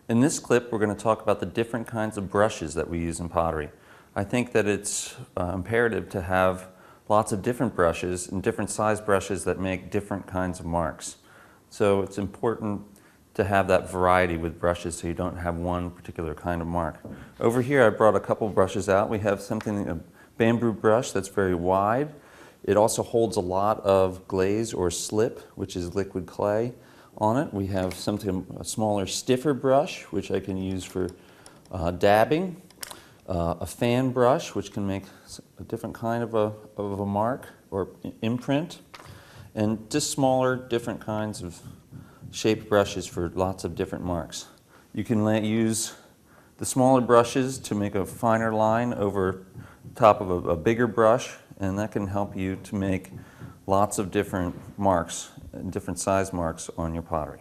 In this clip, we're going to talk about the different kinds of brushes that we use in pottery. I think that it's imperative to have lots of different brushes and different size brushes that make different kinds of marks. So it's important to have that variety with brushes so you don't have one particular kind of mark. Over here I brought a couple brushes out. We have a bamboo brush that's very wide. It also holds a lot of glaze or slip, which is liquid clay, on it. We have a smaller, stiffer brush, which I can use for dabbing. A fan brush, which can make a different kind of a mark or imprint. And just smaller, different kinds of shaped brushes for lots of different marks. You can use the smaller brushes to make a finer line over top of a bigger brush, and that can help you to make lots of different marks, different size marks on your pottery.